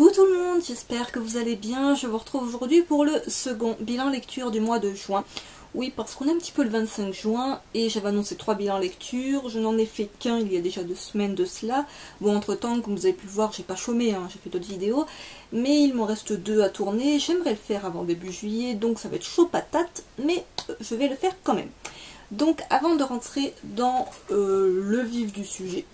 Coucou tout le monde, j'espère que vous allez bien. Je vous retrouve aujourd'hui pour le second bilan lecture du mois de juin. Oui, parce qu'on est un petit peu le 25 juin et j'avais annoncé 3 bilans lecture. Je n'en ai fait qu'un il y a déjà 2 semaines de cela. Bon, entre temps, comme vous avez pu le voir, j'ai pas chômé, j'ai fait d'autres vidéos. Mais il m'en reste 2 à tourner. J'aimerais le faire avant début juillet, donc ça va être chaud patate, mais je vais le faire quand même. Donc avant de rentrer dans le vif du sujet,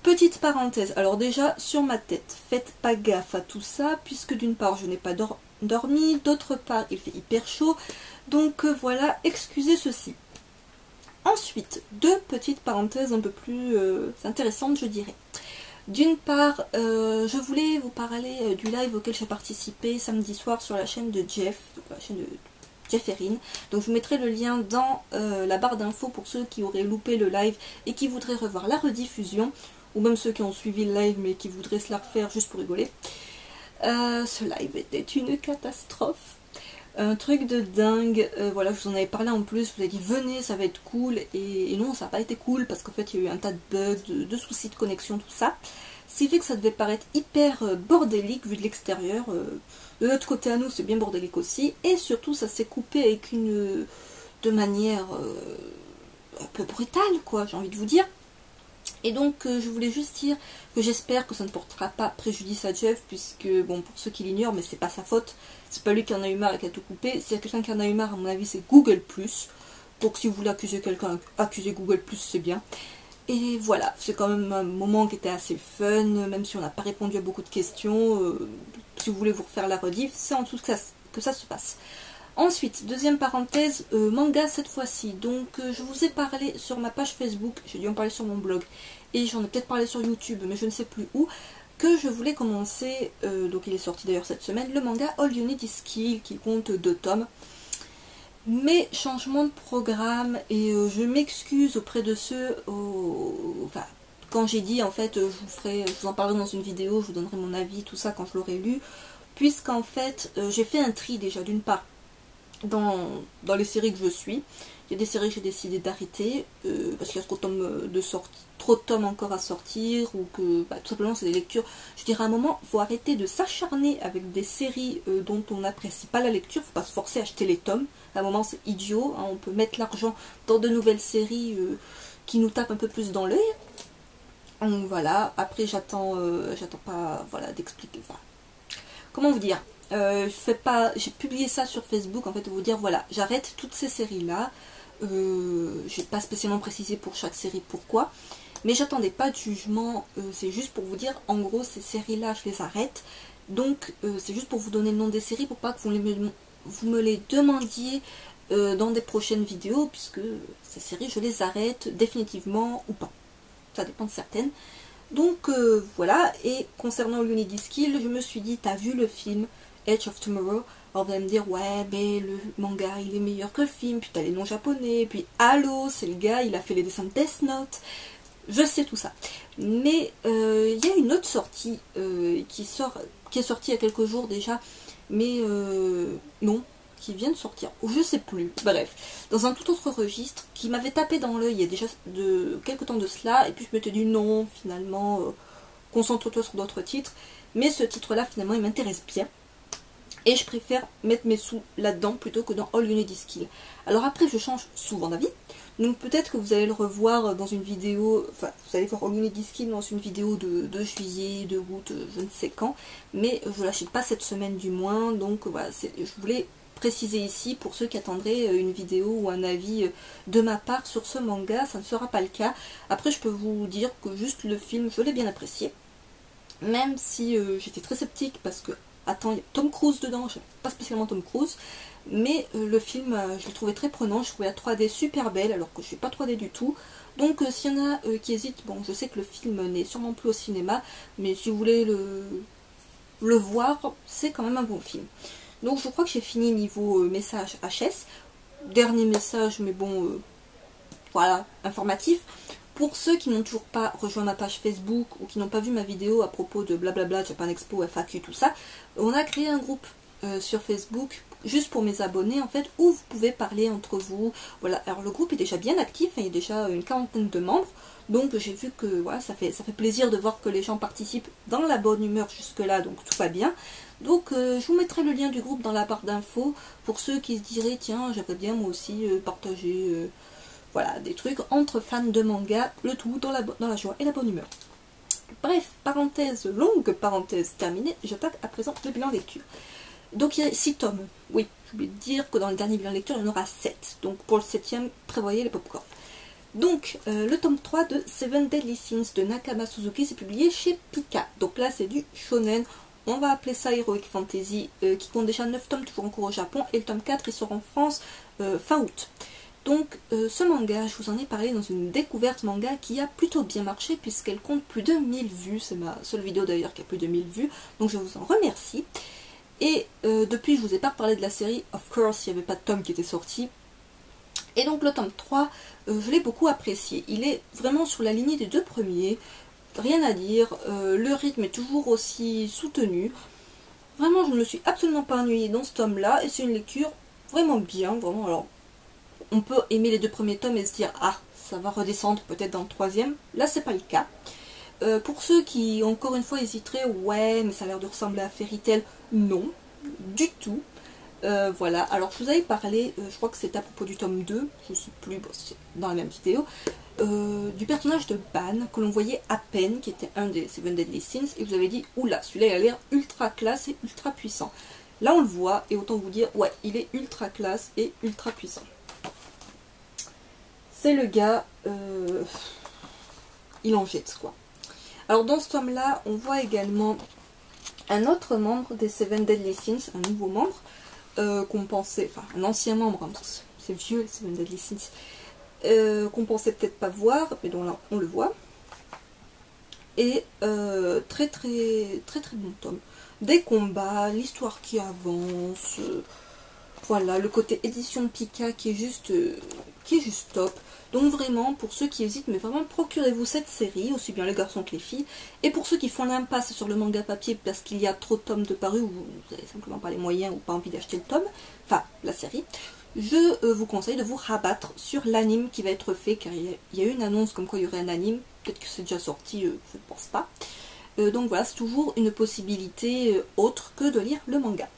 petite parenthèse, alors déjà sur ma tête, faites pas gaffe à tout ça, puisque d'une part je n'ai pas dormi, d'autre part il fait hyper chaud, donc voilà, excusez ceci. Ensuite, 2 petites parenthèses un peu plus intéressantes je dirais. D'une part, je voulais vous parler du live auquel j'ai participé samedi soir sur la chaîne de Jeff, la chaîne de Jeff Erin. Donc je vous mettrai le lien dans la barre d'infos pour ceux qui auraient loupé le live et qui voudraient revoir la rediffusion, ou même ceux qui ont suivi le live mais qui voudraient se la refaire juste pour rigoler. Ce live était une catastrophe, un truc de dingue. Voilà, je vous en avais parlé en plus, je vous ai dit venez, ça va être cool, et non, ça n'a pas été cool parce qu'en fait il y a eu un tas de bugs, de soucis de connexion, tout ça. Ce qui fait que ça devait paraître hyper bordélique vu de l'extérieur. De notre côté à nous, c'est bien bordélique aussi, et surtout ça s'est coupé avec de manière un peu brutale, quoi, j'ai envie de vous dire. Et donc je voulais juste dire que j'espère que ça ne portera pas préjudice à Jeff, puisque bon, pour ceux qui l'ignorent, mais c'est pas sa faute, c'est pas lui qui en a eu marre et qui a tout coupé. S'il y a quelqu'un qui en a eu marre, à mon avis c'est Google+. Donc si vous voulez accuser quelqu'un, accusez Google+, c'est bien. Et voilà, c'est quand même un moment qui était assez fun, même si on n'a pas répondu à beaucoup de questions. Si vous voulez vous refaire la rediff, c'est en tout cas que ça se passe. Ensuite, deuxième parenthèse, manga cette fois-ci. Donc je vous ai parlé sur ma page Facebook, j'ai dû en parler sur mon blog, et j'en ai peut-être parlé sur YouTube, mais je ne sais plus où, que je voulais commencer, donc il est sorti d'ailleurs cette semaine, le manga All You Need Is Kill, qui compte 2 tomes. Mais changement de programme, et je m'excuse auprès de ceux, enfin, quand j'ai dit en fait je vous en parlerai dans une vidéo, je vous donnerai mon avis, tout ça quand je l'aurai lu, puisqu'en fait j'ai fait un tri déjà d'une part dans les séries que je suis. Il y a des séries que j'ai décidé d'arrêter parce qu'il y a trop de tomes encore à sortir, ou que tout simplement c'est des lectures. Je dirais à un moment, il faut arrêter de s'acharner avec des séries dont on n'apprécie pas la lecture. Il ne faut pas se forcer à acheter les tomes. À un moment c'est idiot, on peut mettre l'argent dans de nouvelles séries qui nous tapent un peu plus dans l'œil. Donc voilà, après j'attends pas, voilà, d'expliquer. Enfin, comment vous dire, j'ai publié ça sur Facebook en fait, pour vous dire voilà, j'arrête toutes ces séries là. J'ai pas spécialement précisé pour chaque série pourquoi, mais j'attendais pas de jugement, c'est juste pour vous dire en gros ces séries là je les arrête. Donc c'est juste pour vous donner le nom des séries, pour pas que vous me les demandiez dans des prochaines vidéos, puisque ces séries je les arrête définitivement ou pas, ça dépend de certaines. Donc voilà, et concernant All You Need Is Kill, je me suis dit, t'as vu le film Edge of Tomorrow? Alors vous allez me dire, ouais, mais le manga il est meilleur que le film, puis t'as les noms japonais, puis allô, c'est le gars, il a fait les dessins de Death Note. Je sais tout ça. Mais il y a une autre sortie qui est sortie il y a quelques jours déjà, mais non, qui vient de sortir, ou je sais plus, bref, dans un tout autre registre, qui m'avait tapé dans l'œil il y a déjà quelques temps de cela, et puis je m'étais dit non, finalement, concentre-toi sur d'autres titres, mais ce titre-là, finalement, il m'intéresse bien, et je préfère mettre mes sous là-dedans plutôt que dans All You Need Is Kill. Alors après, je change souvent d'avis, donc peut-être que vous allez le revoir dans une vidéo, enfin, vous allez voir All You Need Is Kill dans une vidéo de juillet, de août, je ne sais quand, mais je l'achète pas cette semaine du moins, donc voilà, je voulais préciser ici pour ceux qui attendraient une vidéo ou un avis de ma part sur ce manga, ça ne sera pas le cas. Après je peux vous dire que juste le film je l'ai bien apprécié, même si j'étais très sceptique parce que attends, il y a Tom Cruise dedans, j'aime pas spécialement Tom Cruise, mais le film je l'ai trouvé très prenant, je trouvais la 3D super belle alors que je suis pas 3D du tout. Donc s'il y en a qui hésitent, bon je sais que le film n'est sûrement plus au cinéma, mais si vous voulez le voir, c'est quand même un bon film. Donc je crois que j'ai fini niveau message HS. Dernier message, mais bon, voilà, informatif. Pour ceux qui n'ont toujours pas rejoint ma page Facebook ou qui n'ont pas vu ma vidéo à propos de blablabla, Japan Expo, FAQ, tout ça, on a créé un groupe sur Facebook juste pour mes abonnés en fait, où vous pouvez parler entre vous. Voilà, alors le groupe est déjà bien actif, hein, il y a déjà une quarantaine de membres, donc j'ai vu que voilà, ça fait plaisir de voir que les gens participent dans la bonne humeur jusque là, donc tout va bien. Donc je vous mettrai le lien du groupe dans la barre d'infos pour ceux qui se diraient tiens j'aimerais bien moi aussi partager voilà, des trucs entre fans de manga, le tout dans la joie et la bonne humeur. Bref, longue parenthèse terminée, j'attaque à présent le bilan lecture. Donc il y a 6 tomes. Oui, j'ai oublié de dire que dans le dernier bilan lecture, il y en aura 7. Donc pour le 7ème, prévoyez les popcorn. Donc le tome 3 de Seven Deadly Sins de Nakama Suzuki, c'est publié chez Pika. Donc là c'est du shonen, on va appeler ça Heroic Fantasy, qui compte déjà 9 tomes toujours en cours au Japon. Et le tome 4 il sort en France fin août. Donc ce manga, je vous en ai parlé dans une découverte manga qui a plutôt bien marché puisqu'elle compte plus de 1000 vues. C'est ma seule vidéo d'ailleurs qui a plus de 1000 vues. Donc je vous en remercie. Et depuis, je vous ai pas parlé de la série. Of course, il n'y avait pas de tome qui était sorti. Et donc le tome 3, je l'ai beaucoup apprécié. Il est vraiment sur la lignée des 2 premiers. Rien à dire. Le rythme est toujours aussi soutenu. Vraiment, je ne me suis absolument pas ennuyée dans ce tome-là. Et c'est une lecture vraiment bien. Vraiment, alors, on peut aimer les 2 premiers tomes et se dire ah, ça va redescendre peut-être dans le 3e. Là, c'est pas le cas. Pour ceux qui, encore une fois, hésiteraient, ouais, mais ça a l'air de ressembler à Fairy Tail. Non, du tout. Voilà, alors je vous avais parlé, je crois que c'était à propos du tome 2, je ne sais plus, bon, c'est dans la même vidéo, du personnage de Ban, que l'on voyait à peine, qui était un des Seven Deadly Sins, et vous avez dit, oula, celui-là il a l'air ultra classe et ultra puissant. Là on le voit, et autant vous dire, ouais, il est ultra classe et ultra puissant. C'est le gars, il en jette quoi. Alors dans ce tome-là, on voit également un autre membre des Seven Deadly Sins, un nouveau membre, qu'on pensait, enfin un ancien membre, hein, c'est vieux les Seven Deadly Sins, qu'on pensait peut-être pas voir, mais dont là on le voit. Et très bon tome. Des combats, l'histoire qui avance, voilà, le côté édition de Pika qui est juste top. Donc vraiment, pour ceux qui hésitent, mais vraiment, procurez-vous cette série, aussi bien les garçons que les filles. Et pour ceux qui font l'impasse sur le manga papier parce qu'il y a trop de tomes de parus, ou vous n'avez simplement pas les moyens ou pas envie d'acheter le tome, enfin la série, je vous conseille de vous rabattre sur l'anime qui va être fait, car il y a eu une annonce comme quoi il y aurait un anime, peut-être que c'est déjà sorti, je ne pense pas. Donc voilà, c'est toujours une possibilité autre que de lire le manga.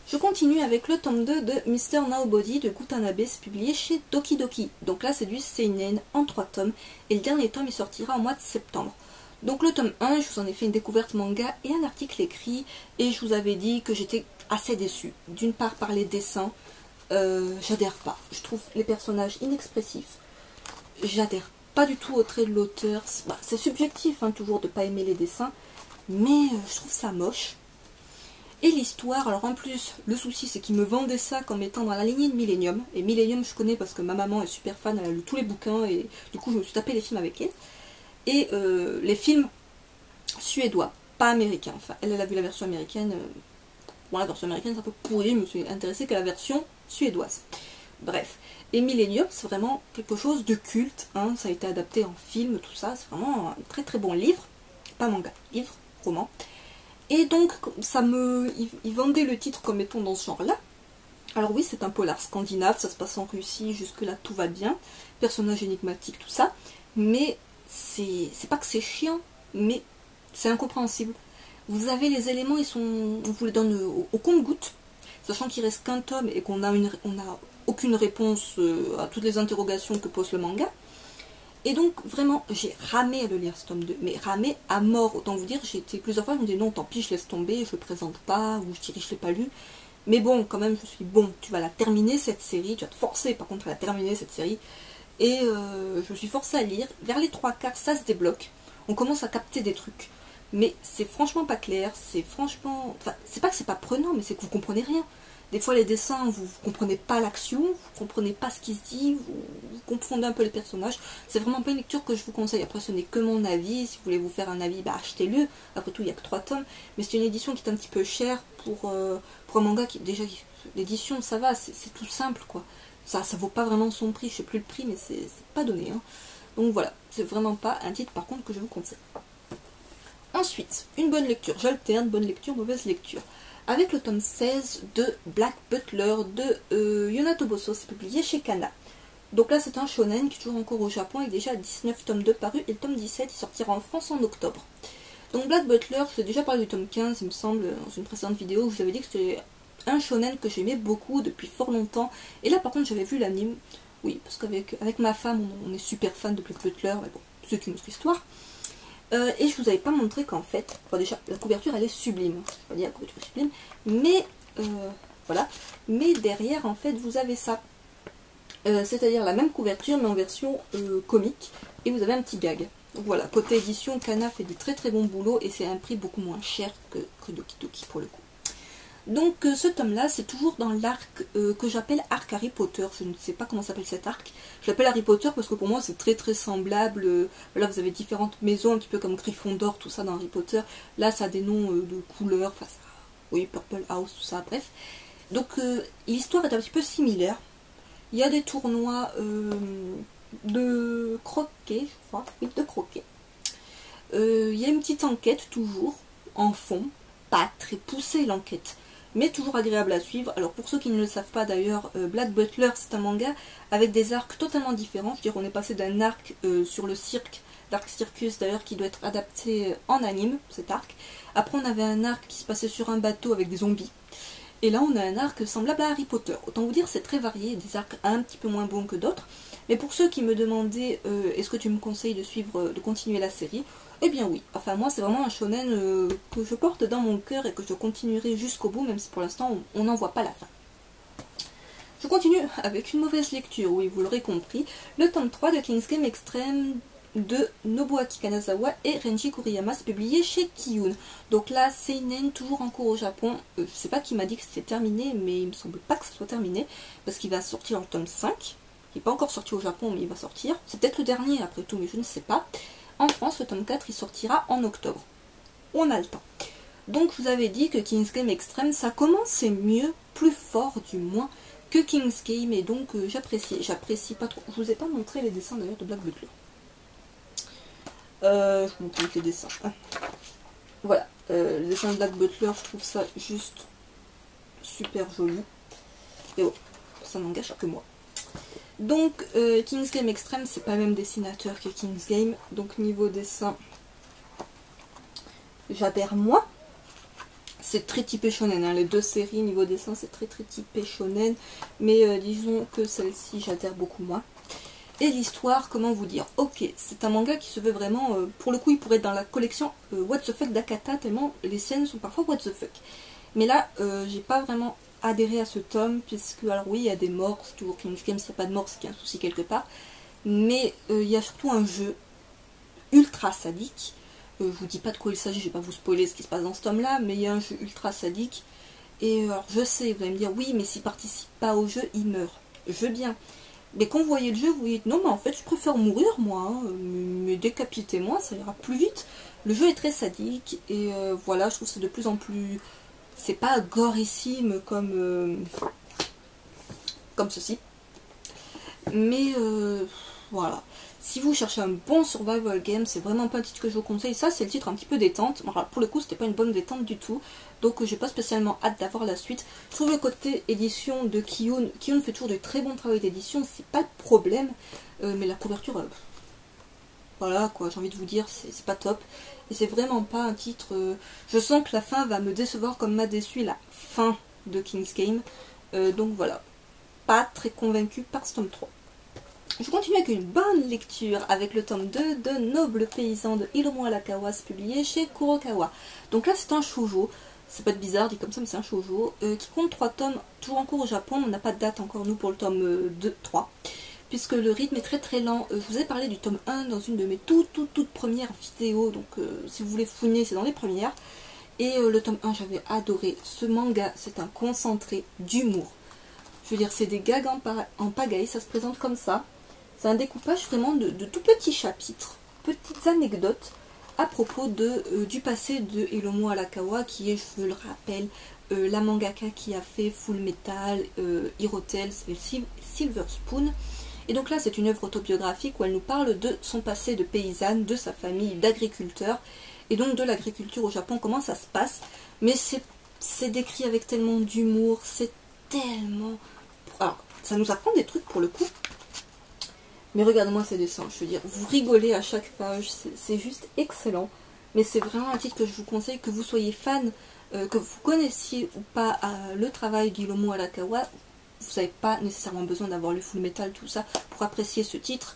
Je continue avec le tome 2 de Mr. Naobody de Kutanabe, c'est publié chez Doki Doki. Donc là c'est du seinen en 3 tomes et le dernier tome il sortira au mois de septembre. Donc le tome 1, je vous en ai fait une découverte manga et un article écrit et je vous avais dit que j'étais assez déçue. D'une part par les dessins, j'adhère pas. Je trouve les personnages inexpressifs. J'adhère pas du tout au trait de l'auteur. C'est subjectif hein, toujours de pas aimer les dessins, mais je trouve ça moche. Et l'histoire, alors en plus, le souci c'est qu'ils me vendaient ça comme étant dans la lignée de Millennium. Et Millennium je connais parce que ma maman est super fan, elle a lu tous les bouquins et du coup je me suis tapé les films avec elle. Et les films suédois, pas américains. Enfin, elle a vu la version américaine. Bon, la version américaine c'est un peu pourri, je me suis intéressée qu'à la version suédoise. Bref. Et Millennium c'est vraiment quelque chose de culte, hein. Ça a été adapté en film, tout ça. C'est vraiment un très bon livre. Pas manga, livre, roman. Et donc, ils vendaient le titre comme étant dans ce genre-là. Alors oui, c'est un polar scandinave, ça se passe en Russie, jusque-là tout va bien. Personnage énigmatique, tout ça. Mais c'est pas que c'est chiant, mais c'est incompréhensible. Vous avez les éléments, on vous les donne au compte-gouttes, sachant qu'il reste qu'un tome et qu'on a aucune réponse à toutes les interrogations que pose le manga. Et donc vraiment j'ai ramé à le lire ce tome 2, mais ramé à mort, autant vous dire, j'ai été plusieurs fois, je me dis non tant pis je laisse tomber, je le présente pas, ou je dirais je l'ai pas lu, mais bon quand même je suis bon, tu vas la terminer cette série, tu vas te forcer par contre à la terminer cette série, et je me suis forcée à lire, vers les 3/4 ça se débloque, on commence à capter des trucs, mais c'est franchement pas clair, c'est franchement, enfin c'est pas que c'est pas prenant, mais c'est que vous comprenez rien. Des fois les dessins, vous ne comprenez pas l'action, vous ne comprenez pas ce qui se dit, vous confondez un peu les personnages. C'est vraiment pas une lecture que je vous conseille. Après ce n'est que mon avis, si vous voulez vous faire un avis, bah achetez-le. Après tout il n'y a que 3 tomes. Mais c'est une édition qui est un petit peu chère pour un manga qui déjà, l'édition ça va, c'est tout simple quoi. Ça vaut pas vraiment son prix, je sais plus le prix mais c'est pas donné. Hein. Donc voilà, c'est vraiment pas un titre par contre que je vous conseille. Ensuite, une bonne lecture, j'alterne bonne lecture, mauvaise lecture. avec le tome 16 de Black Butler de Yona Toboso, c'est publié chez Kana. Donc là c'est un shonen qui est toujours encore au Japon avec déjà 19 tomes 2 parus et le tome 17 il sortira en France en octobre. Donc Black Butler, je vous ai déjà parlé du tome 15 il me semble dans une précédente vidéo où je vous avais dit que c'était un shonen que j'aimais beaucoup depuis fort longtemps. Et là par contre j'avais vu l'anime, oui parce qu'avec ma femme on est super fan de Black Butler, mais bon c'est une autre histoire. Et je vous avais pas montré qu'en fait, bon déjà la couverture elle est sublime, je vais pas dire la couverture est sublime, mais voilà, mais derrière en fait vous avez ça. C'est-à-dire la même couverture mais en version comique et vous avez un petit gag. Donc voilà, côté édition, Kana fait du très très bon boulot et c'est à un prix beaucoup moins cher que Doki Doki pour le coup. Donc ce tome là c'est toujours dans l'arc que j'appelle arc Harry Potter, je ne sais pas comment s'appelle cet arc, je l'appelle Harry Potter parce que pour moi c'est très très semblable, là vous avez différentes maisons un petit peu comme Gryffondor, tout ça dans Harry Potter, là ça a des noms de couleurs, enfin ça, oui Purple House, tout ça, bref. Donc l'histoire est un petit peu similaire. Il y a des tournois de croquet, je crois, oui, de croquet. Il y a une petite enquête toujours, en fond, pas très poussée l'enquête, mais toujours agréable à suivre. Alors pour ceux qui ne le savent pas d'ailleurs, Black Butler c'est un manga avec des arcs totalement différents. Je veux dire, on est passé d'un arc sur le cirque, l'arc Circus d'ailleurs, qui doit être adapté en anime, cet arc. Après on avait un arc qui se passait sur un bateau avec des zombies. Et là on a un arc semblable à Harry Potter. Autant vous dire c'est très varié, des arcs un petit peu moins bons que d'autres. Mais pour ceux qui me demandaient est-ce que tu me conseilles de suivre, de continuer la série, eh bien oui. Enfin moi c'est vraiment un shonen que je porte dans mon cœur et que je continuerai jusqu'au bout, même si pour l'instant on n'en voit pas la fin. Je continue avec une mauvaise lecture, oui vous l'aurez compris, le tome 3 de King's Game Extreme de Nobuaki Kanazawa et Renji Kuriyama, c'est publié chez Kiyun. Donc là, Seinen, toujours en cours au Japon. Je sais pas qui m'a dit que c'était terminé, mais il me semble pas que ce soit terminé, parce qu'il va sortir en tome 5. Il n'est pas encore sorti au Japon, mais il va sortir. C'est peut-être le dernier après tout, mais je ne sais pas. En France, le tome 4, il sortira en octobre. On a le temps. Donc je vous avais dit que King's Game Extreme, ça commençait mieux, plus fort du moins, que King's Game, et donc j'apprécie pas trop. Je vous ai pas montré les dessins d'ailleurs de Black Butler. Je vous montre les dessins. Voilà, les dessins de Black Butler, je trouve ça juste super joli. Et bon, ça n'engage que moi. Donc, King's Game Extreme, c'est pas le même dessinateur que King's Game. Donc, niveau dessin, j'adhère moins. C'est très typé shonen, hein. Les deux séries, niveau dessin, c'est très très typé shonen. Mais disons que celle-ci, j'adhère beaucoup moins. Et l'histoire, comment vous dire, ok, c'est un manga qui se veut vraiment, pour le coup il pourrait être dans la collection What the fuck d'Akata, tellement les scènes sont parfois what the fuck. Mais là, j'ai pas vraiment adhéré à ce tome, puisque, alors oui, il y a des morts, c'est toujours King's Game, s'il n'y a pas de mort, c'est qu'il y a un souci quelque part. Mais il y a surtout un jeu ultra sadique, je vous dis pas de quoi il s'agit, je vais pas vous spoiler ce qui se passe dans ce tome là, mais il y a un jeu ultra sadique. Et alors je sais, vous allez me dire, oui, mais s'il participe pas au jeu, il meurt. Je veux bien. Mais quand vous voyez le jeu, vous dites non mais en fait je préfère mourir moi, hein, mais décapitez-moi, ça ira plus vite. Le jeu est très sadique et voilà, je trouve que c'est de plus en plus... C'est pas gorissime comme ceci. Mais voilà. Si vous cherchez un bon survival game, c'est vraiment pas un titre que je vous conseille. Ça c'est le titre un petit peu détente. Alors, pour le coup c'était pas une bonne détente du tout. Donc j'ai pas spécialement hâte d'avoir la suite. Je trouve le côté édition de Kiyun fait toujours de très bons travaux d'édition, c'est pas le problème. Mais la couverture, voilà quoi, j'ai envie de vous dire, c'est pas top. Et c'est vraiment pas un titre... je sens que la fin va me décevoir comme m'a déçu la fin de King's Game. Donc voilà, pas très convaincue par ce tome 3. Je continue avec une bonne lecture avec le tome 2 de Noble Paysan de Hiromu Arakawa, publié chez Kurokawa. Donc là c'est un shoujo, c'est pas de bizarre dit comme ça mais c'est un shoujo qui compte 3 tomes, toujours en cours au Japon. On n'a pas de date encore nous pour le tome 3 puisque le rythme est très très lent. Je vous ai parlé du tome 1 dans une de mes toutes premières vidéos, donc si vous voulez fouiner c'est dans les premières. Et le tome 1 j'avais adoré, ce manga c'est un concentré d'humour. Je veux dire c'est des gags en pagaille, ça se présente comme ça. C'est un découpage vraiment de tout petits chapitres, petites anecdotes à propos du passé de Hiromu Arakawa, qui est, je le rappelle, la mangaka qui a fait Full Metal, Hero Tales et Silver Spoon. Et donc là, c'est une œuvre autobiographique où elle nous parle de son passé de paysanne, de sa famille d'agriculteurs, et donc de l'agriculture au Japon, comment ça se passe. Mais c'est c'est décrit avec tellement d'humour, c'est tellement... Alors, ça nous apprend des trucs pour le coup. Mais regardez-moi ces dessins, je veux dire, vous rigolez à chaque page, c'est juste excellent. Mais c'est vraiment un titre que je vous conseille, que vous soyez fan, que vous connaissiez ou pas le travail d'Hiromu Arakawa. Vous n'avez pas nécessairement besoin d'avoir lu Full Metal, tout ça, pour apprécier ce titre.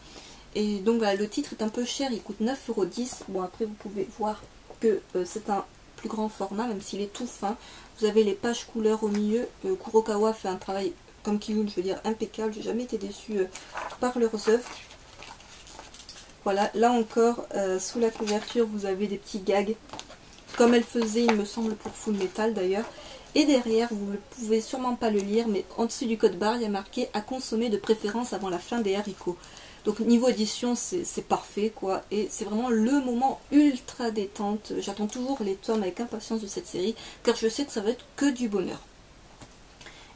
Et donc voilà, le titre est un peu cher, il coûte 9,10 €. Bon, après vous pouvez voir que c'est un plus grand format, même s'il est tout fin. Vous avez les pages couleurs au milieu. Kurokawa fait un travail, comme Kiyun, je veux dire, impeccable. J'ai jamais été déçue par leurs œuvres. Voilà, là encore, sous la couverture, vous avez des petits gags, comme elle faisait, il me semble, pour Full Metal d'ailleurs. Et derrière, vous ne pouvez sûrement pas le lire, mais en dessus du code barre, il y a marqué « À consommer de préférence avant la fin des haricots ». Donc niveau édition, c'est parfait, quoi. Et c'est vraiment le moment ultra détente. J'attends toujours les tomes avec impatience de cette série, car je sais que ça va être que du bonheur.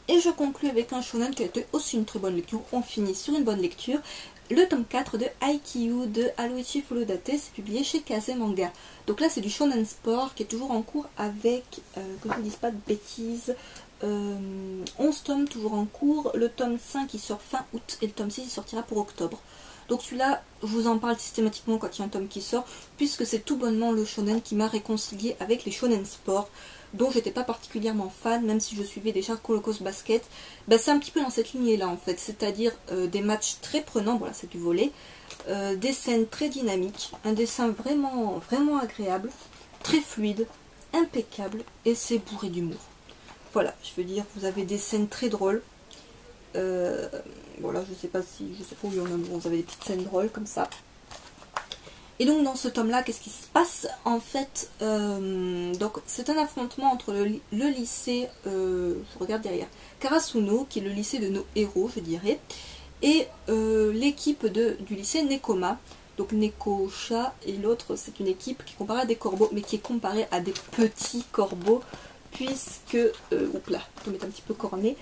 Et je conclue avec un shonen qui a été aussi une très bonne lecture. On finit sur une bonne lecture. Le tome 4 de Haikyuu de Haruichi Furudate, c'est publié chez Kase Manga. Donc là c'est du shonen sport qui est toujours en cours avec, que je ne dise pas de bêtises, 11 tomes toujours en cours. Le tome 5 il sort fin août et le tome 6 il sortira pour octobre. Donc celui-là, je vous en parle systématiquement quand il y a un tome qui sort, puisque c'est tout bonnement le shonen qui m'a réconcilié avec les shonen sport, dont j'étais pas particulièrement fan, même si je suivais déjà Kurokos Basket. Ben, c'est un petit peu dans cette lignée-là en fait, c'est-à-dire des matchs très prenants, voilà c'est du volley, des scènes très dynamiques, un dessin vraiment, vraiment agréable, très fluide, impeccable, et c'est bourré d'humour. Voilà, je veux dire, vous avez des scènes très drôles. Voilà, je sais pas où il y en a, vous avez des petites scènes drôles comme ça. Et donc dans ce tome là, qu'est-ce qui se passe en fait? Donc c'est un affrontement entre le lycée, je regarde derrière, Karasuno, qui est le lycée de nos héros je dirais, et l'équipe du lycée Nekoma. Donc Neko-chat, et l'autre c'est une équipe qui est comparée à des corbeaux, mais qui est comparée à des petits corbeaux, puisque, oups là, je vais mettre un petit peu corné,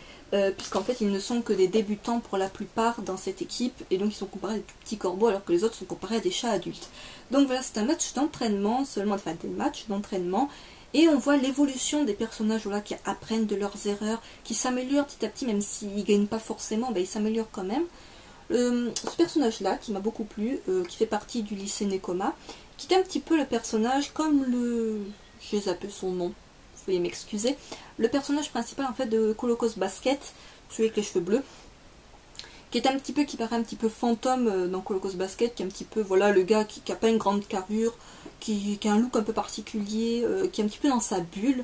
puisqu'en fait ils ne sont que des débutants pour la plupart dans cette équipe, et donc ils sont comparés à des tout petits corbeaux alors que les autres sont comparés à des chats adultes. Donc voilà, c'est un match d'entraînement, seulement, enfin des matchs d'entraînement, et on voit l'évolution des personnages voilà, qui apprennent de leurs erreurs, qui s'améliorent petit à petit, même s'ils ne gagnent pas forcément, ben, ils s'améliorent quand même. Ce personnage là qui m'a beaucoup plu, qui fait partie du lycée Nekoma, qui est un petit peu le personnage comme le... j'ai zappé son nom, veuillez m'excuser, le personnage principal en fait de Kurokos Basket, celui avec les cheveux bleus, qui est un petit peu, qui paraît un petit peu fantôme dans Kurokos Basket, qui est un petit peu, voilà, le gars qui a pas une grande carrure, qui a un look un peu particulier, qui est un petit peu dans sa bulle.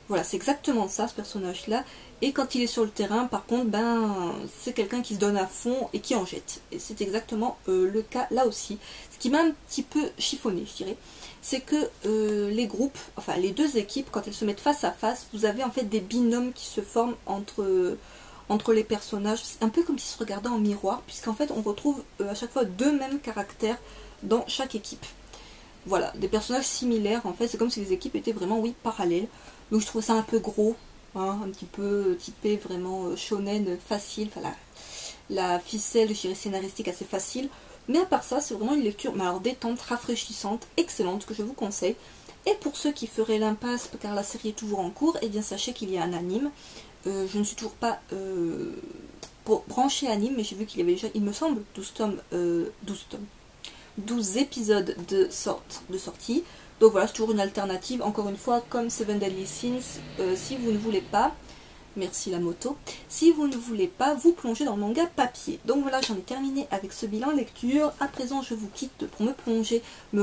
Voilà, c'est exactement ça, ce personnage-là. Et quand il est sur le terrain, par contre, ben, c'est quelqu'un qui se donne à fond et qui en jette. Et c'est exactement le cas là aussi. Ce qui m'a un petit peu chiffonné, je dirais, c'est que les groupes, enfin les deux équipes, quand elles se mettent face à face, vous avez en fait des binômes qui se forment entre les personnages. C'est un peu comme s'ils se regardaient en miroir, puisqu'en fait on retrouve à chaque fois deux mêmes caractères dans chaque équipe. Voilà, des personnages similaires, en fait, c'est comme si les équipes étaient vraiment, oui, parallèles. Donc je trouve ça un peu gros, hein, un petit peu typé vraiment shonen facile, enfin la ficelle, je dirais, scénaristique assez facile. Mais à part ça, c'est vraiment une lecture, mais alors détente, rafraîchissante, excellente, que je vous conseille. Et pour ceux qui feraient l'impasse, car la série est toujours en cours, eh bien sachez qu'il y a un anime. Je ne suis toujours pas branchée anime, mais j'ai vu qu'il y avait déjà, il me semble, 12 épisodes de sortie. Donc voilà, c'est toujours une alternative, encore une fois, comme Seven Deadly Sins. Si vous ne voulez pas, merci la moto, si vous ne voulez pas vous plonger dans le manga papier. Donc voilà, j'en ai terminé avec ce bilan lecture. À présent, je vous quitte pour me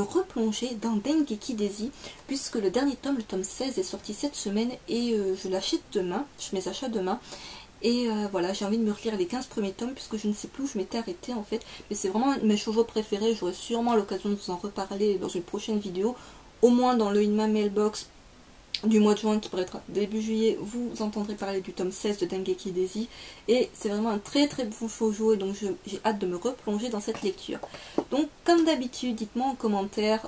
replonger dans Dengeki Daisy, puisque le dernier tome, le tome 16, est sorti cette semaine, et je l'achète demain, je fais mes achats demain. Et voilà, j'ai envie de me relire les 15 premiers tomes, puisque je ne sais plus où je m'étais arrêtée en fait. Mais c'est vraiment mes shoujo préférés, j'aurai sûrement l'occasion de vous en reparler dans une prochaine vidéo. Au moins dans le In My Mailbox du mois de juin qui paraîtra début juillet, vous entendrez parler du tome 16 de Dengeki Daisy. Et c'est vraiment un très très bon shoujo, et donc j'ai hâte de me replonger dans cette lecture. Donc comme d'habitude, dites-moi en commentaire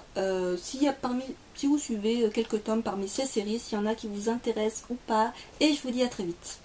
si vous suivez quelques tomes parmi ces séries, s'il y en a qui vous intéressent ou pas. Et je vous dis à très vite.